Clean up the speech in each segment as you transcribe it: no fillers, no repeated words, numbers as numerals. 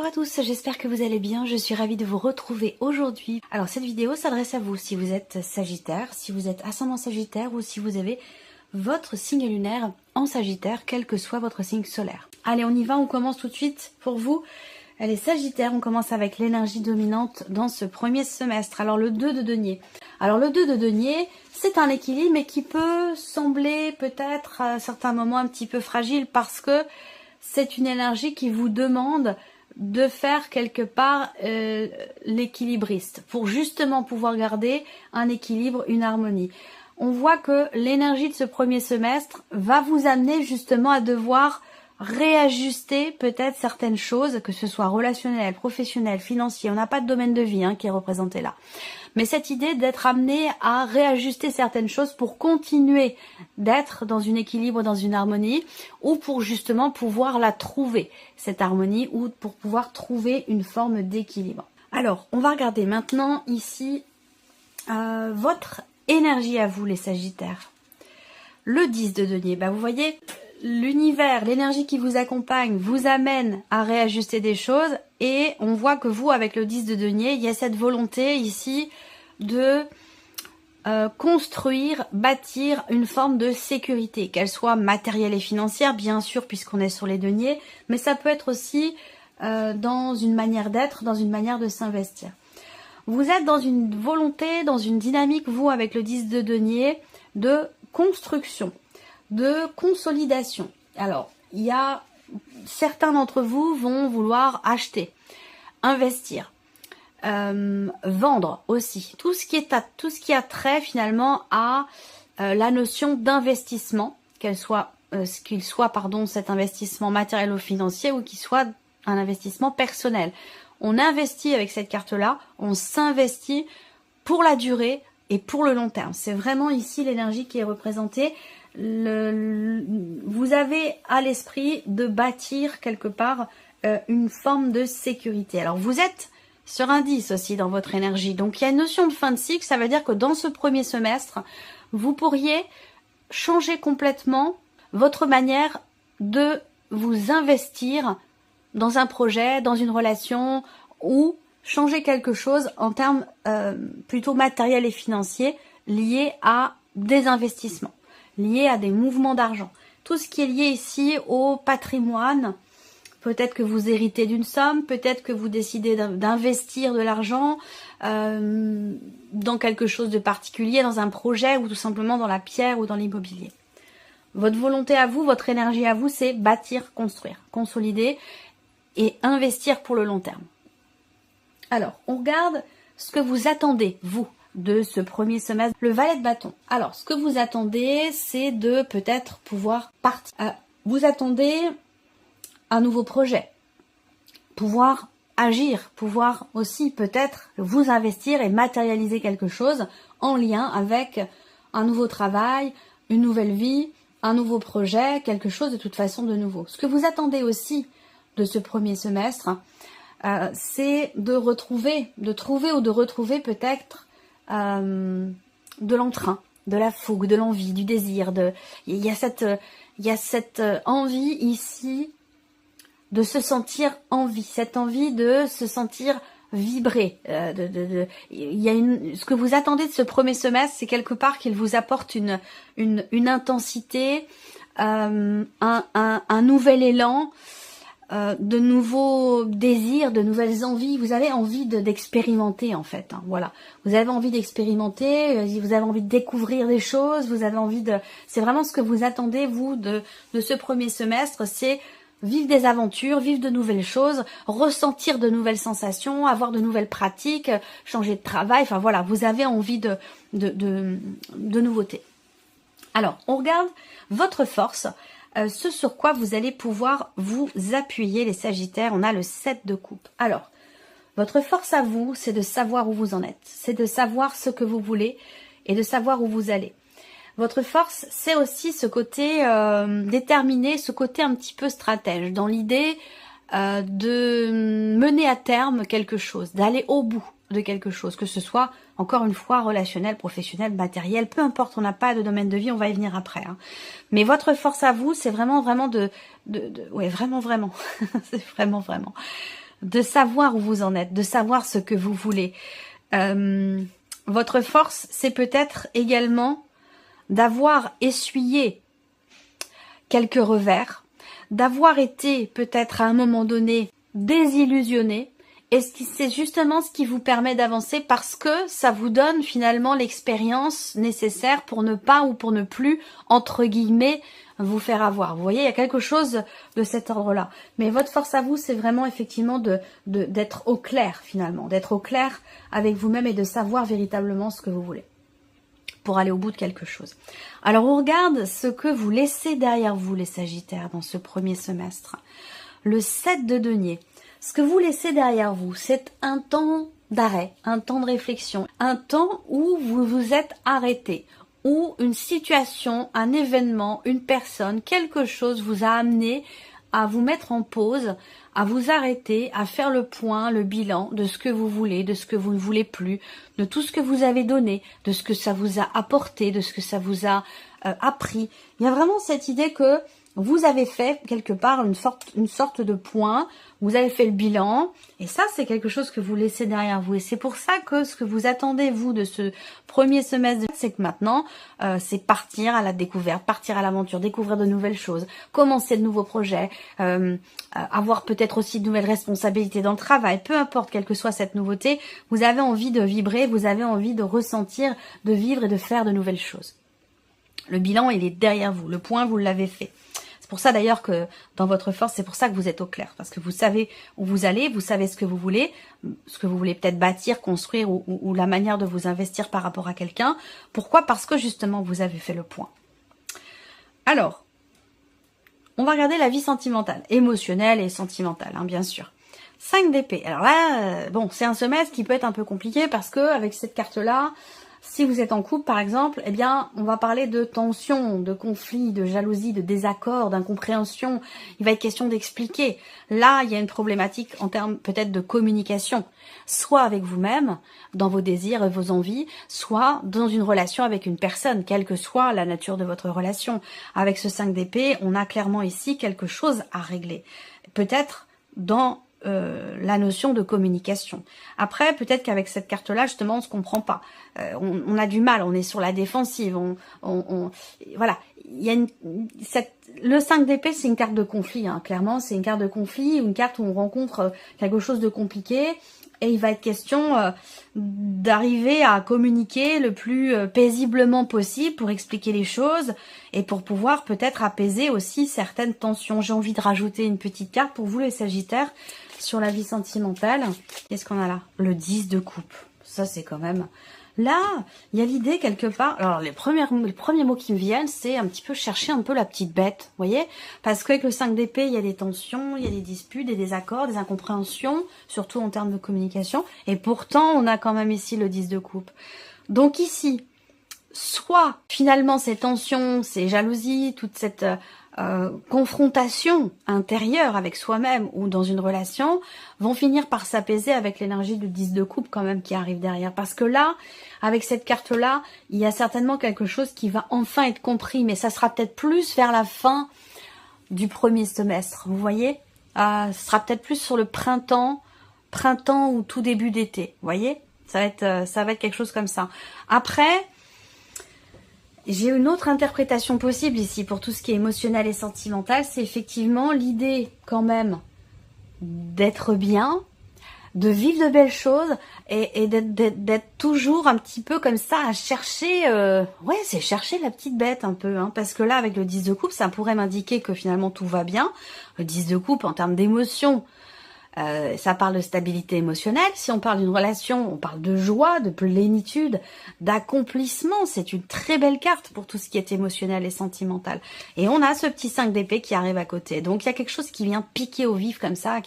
à tous, j'espère que vous allez bien, je suis ravie de vous retrouver aujourd'hui. Alors cette vidéo s'adresse à vous si vous êtes Sagittaire, si vous êtes ascendant Sagittaire ou si vous avez votre signe lunaire en Sagittaire, quel que soit votre signe solaire. Allez, on y va, on commence tout de suite pour vous. Elle est Sagittaire, on commence avec l'énergie dominante dans ce premier semestre. Alors le 2 de denier. Alors le 2 de denier, c'est un équilibre mais qui peut sembler peut-être à certains moments un petit peu fragile parce que c'est une énergie qui vous demande de faire quelque part l'équilibriste pour justement pouvoir garder un équilibre, une harmonie. On voit que l'énergie de ce premier semestre va vous amener justement à devoir réajuster peut-être certaines choses, que ce soit relationnel, professionnel, financier. On n'a pas de domaine de vie qui est représenté là. Mais cette idée d'être amené à réajuster certaines choses pour continuer d'être dans un équilibre, dans une harmonie, ou pour justement pouvoir la trouver, cette harmonie, ou pour pouvoir trouver une forme d'équilibre. Alors, on va regarder maintenant ici votre énergie à vous, les Sagittaires. Le 10 de denier, vous voyez, l'univers, l'énergie qui vous accompagne vous amène à réajuster des choses et on voit que vous, avec le 10 de denier, il y a cette volonté ici de construire, bâtir une forme de sécurité, qu'elle soit matérielle et financière, bien sûr, puisqu'on est sur les deniers, mais ça peut être aussi dans une manière d'être, dans une manière de s'investir. Vous êtes dans une volonté, dans une dynamique, vous, avec le 10 de denier, de construction, de consolidation. Alors, il y a certains d'entre vous vont vouloir acheter, investir, vendre aussi. Tout ce qui a trait finalement à la notion d'investissement, qu'il soit cet investissement matériel ou financier ou qu'il soit un investissement personnel. On investit avec cette carte-là, on s'investit pour la durée et pour le long terme. C'est vraiment ici l'énergie qui est représentée. Vous avez à l'esprit de bâtir quelque part une forme de sécurité. Alors vous êtes sur un 10 aussi dans votre énergie. Donc il y a une notion de fin de cycle, ça veut dire que dans ce premier semestre, vous pourriez changer complètement votre manière de vous investir dans un projet, dans une relation ou changer quelque chose en termes plutôt matériels et financiers liés à des investissements, liés à des mouvements d'argent. Tout ce qui est lié ici au patrimoine, peut-être que vous héritez d'une somme, peut-être que vous décidez d'investir de l'argent dans quelque chose de particulier, dans un projet ou tout simplement dans la pierre ou dans l'immobilier. Votre volonté à vous, votre énergie à vous, c'est bâtir, construire, consolider et investir pour le long terme. Alors, on regarde ce que vous attendez, vous, de ce premier semestre. Le valet de bâton. Alors, ce que vous attendez, c'est de peut-être pouvoir partir. Vous attendez un nouveau projet, pouvoir agir, pouvoir aussi peut-être vous investir et matérialiser quelque chose en lien avec un nouveau travail, une nouvelle vie, un nouveau projet, quelque chose de toute façon de nouveau. Ce que vous attendez aussi de ce premier semestre, c'est de retrouver peut-être de l'entrain, de la fougue, de l'envie, du désir. Il y a cette envie ici de se sentir en vie, cette envie de se sentir vibrer. Ce que vous attendez de ce premier semestre, c'est quelque part qu'il vous apporte une intensité, un nouvel élan, de nouveaux désirs, de nouvelles envies. Vous avez envie d'expérimenter en fait. Voilà, vous avez envie d'expérimenter, vous avez envie de découvrir des choses, vous avez envie de. C'est vraiment ce que vous attendez vous de ce premier semestre, c'est vivre des aventures, vivre de nouvelles choses, ressentir de nouvelles sensations, avoir de nouvelles pratiques, changer de travail. Enfin voilà, vous avez envie de nouveautés. Alors, on regarde votre force. Ce sur quoi vous allez pouvoir vous appuyer, les Sagittaires. On a le 7 de coupe. Alors, votre force à vous, c'est de savoir où vous en êtes. C'est de savoir ce que vous voulez et de savoir où vous allez. Votre force, c'est aussi ce côté déterminé, ce côté un petit peu stratège, dans l'idée de mener à terme quelque chose, d'aller au bout de quelque chose, que ce soit, encore une fois, relationnel, professionnel, matériel, peu importe, on n'a pas de domaine de vie, on va y venir après. Mais votre force à vous, c'est vraiment, vraiment ouais, vraiment, c'est vraiment, de savoir où vous en êtes, de savoir ce que vous voulez. Votre force, c'est peut-être également d'avoir essuyé quelques revers, d'avoir été peut-être à un moment donné désillusionné, et c'est justement ce qui vous permet d'avancer parce que ça vous donne finalement l'expérience nécessaire pour ne pas ou pour ne plus, entre guillemets, vous faire avoir. Vous voyez, il y a quelque chose de cet ordre-là. Mais votre force à vous, c'est vraiment effectivement d'être au clair finalement, d'être au clair avec vous-même et de savoir véritablement ce que vous voulez pour aller au bout de quelque chose. Alors on regarde ce que vous laissez derrière vous, les Sagittaires, dans ce premier semestre. Le 7 de denier. Ce que vous laissez derrière vous, c'est un temps d'arrêt, un temps de réflexion, un temps où vous vous êtes arrêté, où une situation, un événement, une personne, quelque chose vous a amené à vous mettre en pause, à vous arrêter, à faire le point, le bilan de ce que vous voulez, de ce que vous ne voulez plus, de tout ce que vous avez donné, de ce que ça vous a apporté, de ce que ça vous a appris. Il y a vraiment cette idée que vous avez fait quelque part une sorte de point, vous avez fait le bilan, et ça c'est quelque chose que vous laissez derrière vous. Et c'est pour ça que ce que vous attendez vous de ce premier semestre, c'est que maintenant, c'est partir à la découverte, partir à l'aventure, découvrir de nouvelles choses, commencer de nouveaux projets, avoir peut-être aussi de nouvelles responsabilités dans le travail, peu importe quelle que soit cette nouveauté, vous avez envie de vibrer, vous avez envie de ressentir, de vivre et de faire de nouvelles choses. Le bilan, il est derrière vous, le point, vous l'avez fait. C'est pour ça d'ailleurs que dans votre force, c'est pour ça que vous êtes au clair. Parce que vous savez où vous allez, vous savez ce que vous voulez peut-être bâtir, construire ou la manière de vous investir par rapport à quelqu'un. Pourquoi? Parce que justement, vous avez fait le point. Alors, on va regarder la vie sentimentale, émotionnelle et sentimentale, hein, bien sûr. 5 d'épée. Alors là, bon, c'est un semestre qui peut être un peu compliqué parce que avec cette carte-là, si vous êtes en couple, par exemple, eh bien, on va parler de tension, de conflit, de jalousie, de désaccord, d'incompréhension. Il va être question d'expliquer. Là, il y a une problématique en termes peut-être de communication, soit avec vous-même, dans vos désirs et vos envies, soit dans une relation avec une personne, quelle que soit la nature de votre relation. Avec ce 5 d'épée, on a clairement ici quelque chose à régler. Peut-être dans la notion de communication. Après, peut-être qu'avec cette carte-là, justement, on se comprend pas. On a du mal, on est sur la défensive. Voilà. Il y a le 5 d'épée, c'est une carte de conflit. Hein. Clairement, c'est une carte de conflit, une carte où on rencontre quelque chose de compliqué. Et il va être question d'arriver à communiquer le plus paisiblement possible pour expliquer les choses et pour pouvoir peut-être apaiser aussi certaines tensions. J'ai envie de rajouter une petite carte pour vous les Sagittaires sur la vie sentimentale. Qu'est-ce qu'on a là? Le 10 de coupe. Ça c'est quand même... Là, il y a l'idée quelque part... Alors les premiers mots qui me viennent, c'est un petit peu chercher un peu la petite bête, vous voyez? Parce qu'avec le 5 d'épée, il y a des tensions, il y a des disputes, des désaccords, des incompréhensions, surtout en termes de communication. Et pourtant, on a quand même ici le 10 de coupe. Donc ici, soit finalement ces tensions, ces jalousies, toute cette confrontation intérieure avec soi-même ou dans une relation vont finir par s'apaiser avec l'énergie du 10 de coupe quand même qui arrive derrière. Parce que là, avec cette carte-là, il y a certainement quelque chose qui va enfin être compris, mais ça sera peut-être plus vers la fin du premier semestre, vous voyez? Ce sera peut-être plus sur le printemps ou tout début d'été, vous voyez? Ça va être quelque chose comme ça. Après... J'ai une autre interprétation possible ici pour tout ce qui est émotionnel et sentimental, c'est effectivement l'idée quand même d'être bien, de vivre de belles choses et d'être toujours un petit peu comme ça à chercher, ouais c'est chercher la petite bête un peu, hein, parce que là avec le 10 de coupe ça pourrait m'indiquer que finalement tout va bien, le 10 de coupe en termes d'émotion. Ça parle de stabilité émotionnelle. Si on parle d'une relation, on parle de joie, de plénitude, d'accomplissement. C'est une très belle carte pour tout ce qui est émotionnel et sentimental. Et on a ce petit 5 d'épée qui arrive à côté. Donc il y a quelque chose qui vient piquer au vif comme ça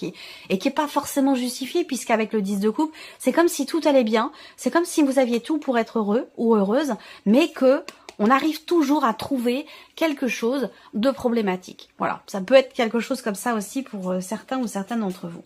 et qui est pas forcément justifié puisqu'avec le 10 de coupe, c'est comme si tout allait bien. C'est comme si vous aviez tout pour être heureux ou heureuse, mais que on arrive toujours à trouver quelque chose de problématique. Voilà, ça peut être quelque chose comme ça aussi pour certains ou certaines d'entre vous.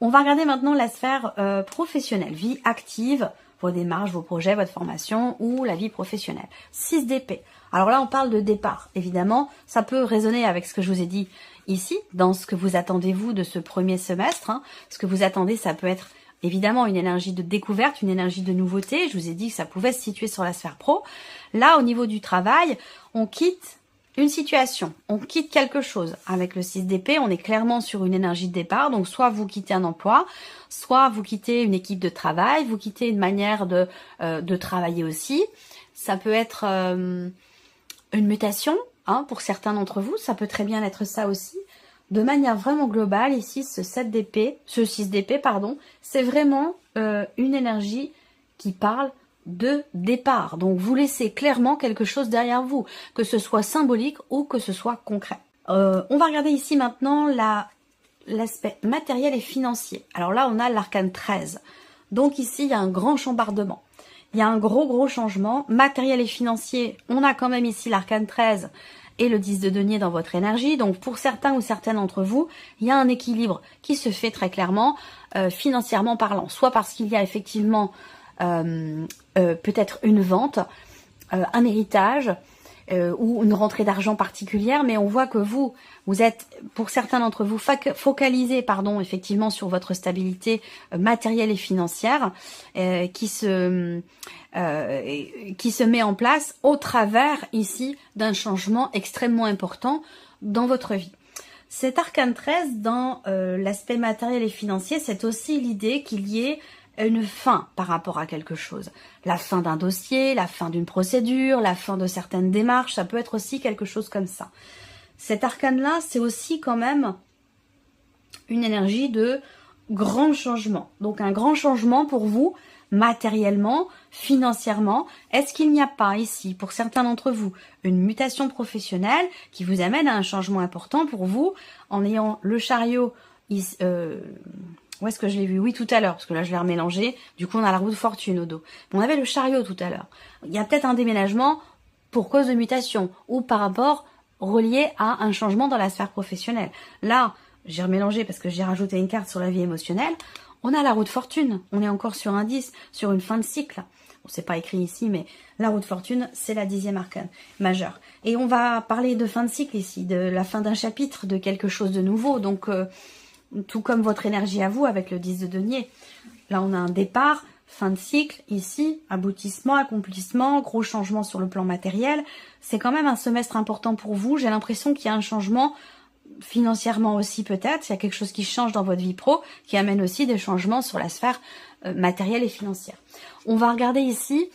On va regarder maintenant la sphère professionnelle, vie active, vos démarches, vos projets, votre formation ou la vie professionnelle. 6 d'épée. Alors là, on parle de départ. Évidemment, ça peut résonner avec ce que je vous ai dit ici, dans ce que vous attendez vous de ce premier semestre. Ce que vous attendez, ça peut être évidemment une énergie de découverte, une énergie de nouveauté. Je vous ai dit que ça pouvait se situer sur la sphère pro. Là, au niveau du travail, on quitte une situation, on quitte quelque chose. Avec le 6 d'épée, on est clairement sur une énergie de départ. Donc, soit vous quittez un emploi, soit vous quittez une équipe de travail, vous quittez une manière de travailler aussi. Ça peut être une mutation, pour certains d'entre vous. Ça peut très bien être ça aussi. De manière vraiment globale, ici, ce 6 d'épée, c'est vraiment une énergie qui parle de départ. Donc, vous laissez clairement quelque chose derrière vous, que ce soit symbolique ou que ce soit concret. On va regarder ici maintenant l'aspect matériel et financier. Alors là, on a l'arcane 13. Donc ici, il y a un grand chambardement. Il y a un gros changement. Matériel et financier, on a quand même ici l'arcane 13 et le 10 de denier dans votre énergie. Donc pour certains ou certaines d'entre vous, il y a un équilibre qui se fait très clairement, financièrement parlant. Soit parce qu'il y a effectivement peut-être une vente, un héritage ou une rentrée d'argent particulière, mais on voit que vous êtes, pour certains d'entre vous, focalisés effectivement sur votre stabilité matérielle et financière qui se met en place au travers ici d'un changement extrêmement important dans votre vie. Cet arcane 13 dans l'aspect matériel et financier, c'est aussi l'idée qu'il y ait une fin par rapport à quelque chose. La fin d'un dossier, la fin d'une procédure, la fin de certaines démarches, ça peut être aussi quelque chose comme ça. Cet arcane-là, c'est aussi quand même une énergie de grand changement. Donc un grand changement pour vous, matériellement, financièrement. Est-ce qu'il n'y a pas ici, pour certains d'entre vous, une mutation professionnelle qui vous amène à un changement important pour vous, en ayant le chariot où est-ce que je l'ai vu? Oui, tout à l'heure, parce que là, je l'ai remélangé. Du coup, on a la roue de fortune au dos. On avait le chariot tout à l'heure. Il y a peut-être un déménagement pour cause de mutation ou par rapport relié à un changement dans la sphère professionnelle. Là, j'ai remélangé parce que j'ai rajouté une carte sur la vie émotionnelle. On a la roue de fortune. On est encore sur un 10, sur une fin de cycle. Bon, c'est pas écrit ici, mais la roue de fortune, c'est la 10e arcane majeure. Et on va parler de fin de cycle ici, de la fin d'un chapitre, de quelque chose de nouveau. Donc, tout comme votre énergie à vous avec le 10 de denier. Là, on a un départ, fin de cycle, ici, aboutissement, accomplissement, gros changement sur le plan matériel. C'est quand même un semestre important pour vous. J'ai l'impression qu'il y a un changement financièrement aussi peut-être. Il y a quelque chose qui change dans votre vie pro, qui amène aussi des changements sur la sphère matérielle et financière. On va regarder ici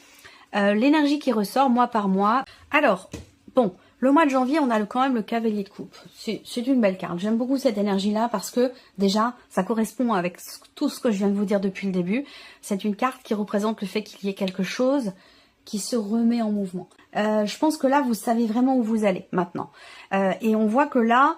l'énergie qui ressort mois par mois. Alors, bon... Le mois de janvier, on a quand même le cavalier de coupe. C'est une belle carte. J'aime beaucoup cette énergie-là parce que déjà, ça correspond avec tout ce que je viens de vous dire depuis le début. C'est une carte qui représente le fait qu'il y ait quelque chose qui se remet en mouvement. Je pense que là, vous savez vraiment où vous allez maintenant. Et on voit que là,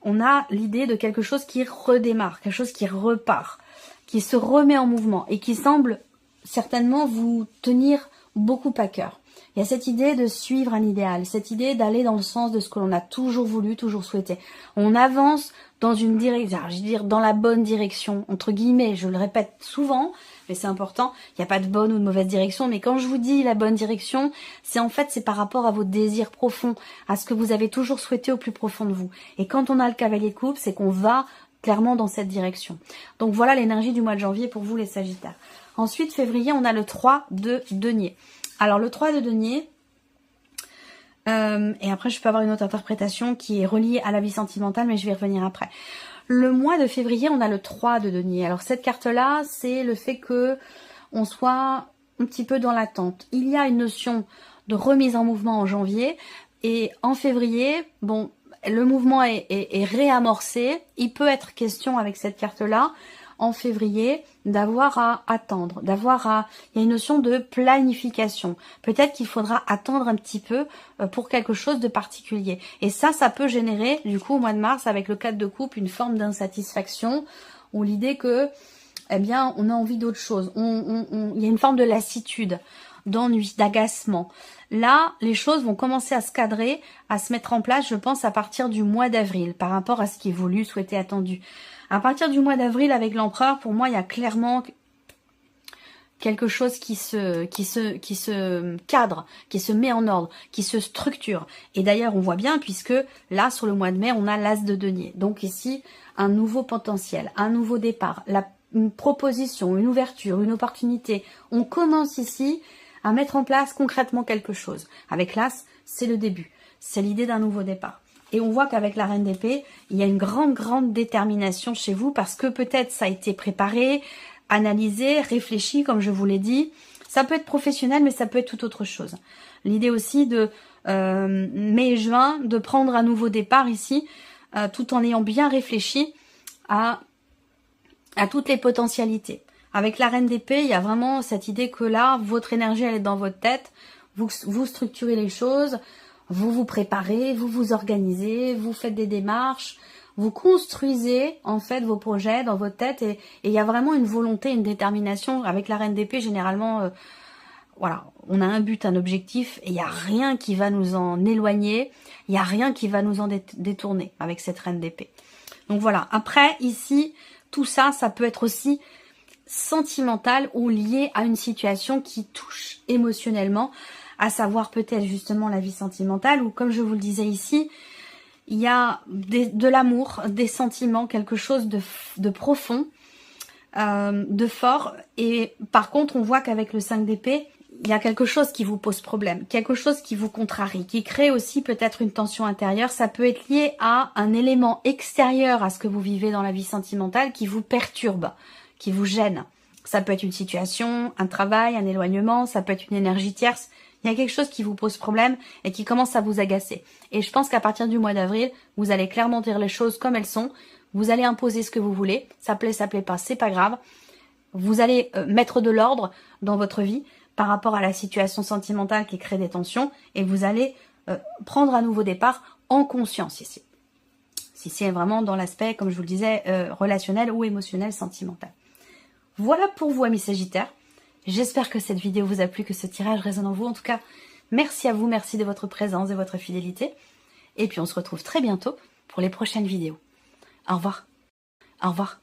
on a l'idée de quelque chose qui redémarre, quelque chose qui repart, qui se remet en mouvement et qui semble certainement vous tenir beaucoup à cœur. Il y a cette idée de suivre un idéal, cette idée d'aller dans le sens de ce que l'on a toujours voulu, toujours souhaité. On avance dans une direction, je veux dire dans la bonne direction, entre guillemets, je le répète souvent, mais c'est important, il n'y a pas de bonne ou de mauvaise direction, mais quand je vous dis la bonne direction, c'est par rapport à vos désirs profonds, à ce que vous avez toujours souhaité au plus profond de vous. Et quand on a le cavalier de coupe, c'est qu'on va clairement dans cette direction. Donc voilà l'énergie du mois de janvier pour vous les Sagittaires. Ensuite, février, on a le 3 de denier. Alors le 3 de denier, et après je peux avoir une autre interprétation qui est reliée à la vie sentimentale, mais je vais y revenir après. Le mois de février, on a le 3 de denier. Alors cette carte-là, c'est le fait que on soit un petit peu dans l'attente. Il y a une notion de remise en mouvement en janvier, et en février, bon, le mouvement est réamorcé. Il peut être question avec cette carte-là, en février, d'avoir à attendre, il y a une notion de planification. Peut-être qu'il faudra attendre un petit peu pour quelque chose de particulier. Et ça peut générer, du coup, au mois de mars, avec le 4 de coupe, une forme d'insatisfaction, ou l'idée que, eh bien, on a envie d'autre chose. Il y a une forme de lassitude, d'ennui, d'agacement. Là, les choses vont commencer à se cadrer, à se mettre en place, je pense, à partir du mois d'avril, par rapport à ce qui est voulu, souhaité, attendu. À partir du mois d'avril, avec l'empereur, pour moi, il y a clairement quelque chose qui se cadre, qui se met en ordre, qui se structure. Et d'ailleurs, on voit bien, puisque là, sur le mois de mai, on a l'as de denier. Donc ici, un nouveau potentiel, un nouveau départ, une proposition, une ouverture, une opportunité. On commence ici à mettre en place concrètement quelque chose. Avec l'as, c'est le début. C'est l'idée d'un nouveau départ. Et on voit qu'avec la reine d'épée, il y a une grande détermination chez vous, parce que peut-être ça a été préparé, analysé, réfléchi, comme je vous l'ai dit. Ça peut être professionnel, mais ça peut être tout autre chose. L'idée aussi de mai et juin, de prendre un nouveau départ ici, tout en ayant bien réfléchi à toutes les potentialités. Avec la reine d'épée, il y a vraiment cette idée que là, votre énergie, elle est dans votre tête. Vous structurez les choses, vous vous préparez, vous vous organisez, vous faites des démarches, vous construisez en fait vos projets dans votre tête, et il y a vraiment une volonté, une détermination. Avec la reine d'épée, généralement, voilà, on a un but, un objectif, et il n'y a rien qui va nous en éloigner, il n'y a rien qui va nous en détourner avec cette reine d'épée. Donc voilà, après ici, tout ça, ça peut être aussi sentimental ou lié à une situation qui touche émotionnellement, à savoir peut-être justement la vie sentimentale, ou comme je vous le disais ici, il y a de l'amour, des sentiments, quelque chose de profond, de fort. Et par contre, on voit qu'avec le 5 d'épée, il y a quelque chose qui vous pose problème, quelque chose qui vous contrarie, qui crée aussi peut-être une tension intérieure. Ça peut être lié à un élément extérieur à ce que vous vivez dans la vie sentimentale qui vous perturbe, qui vous gêne. Ça peut être une situation, un travail, un éloignement, ça peut être une énergie tierce. Il y a quelque chose qui vous pose problème et qui commence à vous agacer. Et je pense qu'à partir du mois d'avril, vous allez clairement dire les choses comme elles sont. Vous allez imposer ce que vous voulez. Ça plaît pas, c'est pas grave. Vous allez mettre de l'ordre dans votre vie par rapport à la situation sentimentale qui crée des tensions. Et vous allez prendre un nouveau départ en conscience ici. Si c'est vraiment dans l'aspect, comme je vous le disais, relationnel ou émotionnel, sentimental. Voilà pour vous, amis Sagittaires. J'espère que cette vidéo vous a plu, que ce tirage résonne en vous. En tout cas, merci à vous, merci de votre présence et votre fidélité. Et puis on se retrouve très bientôt pour les prochaines vidéos. Au revoir. Au revoir.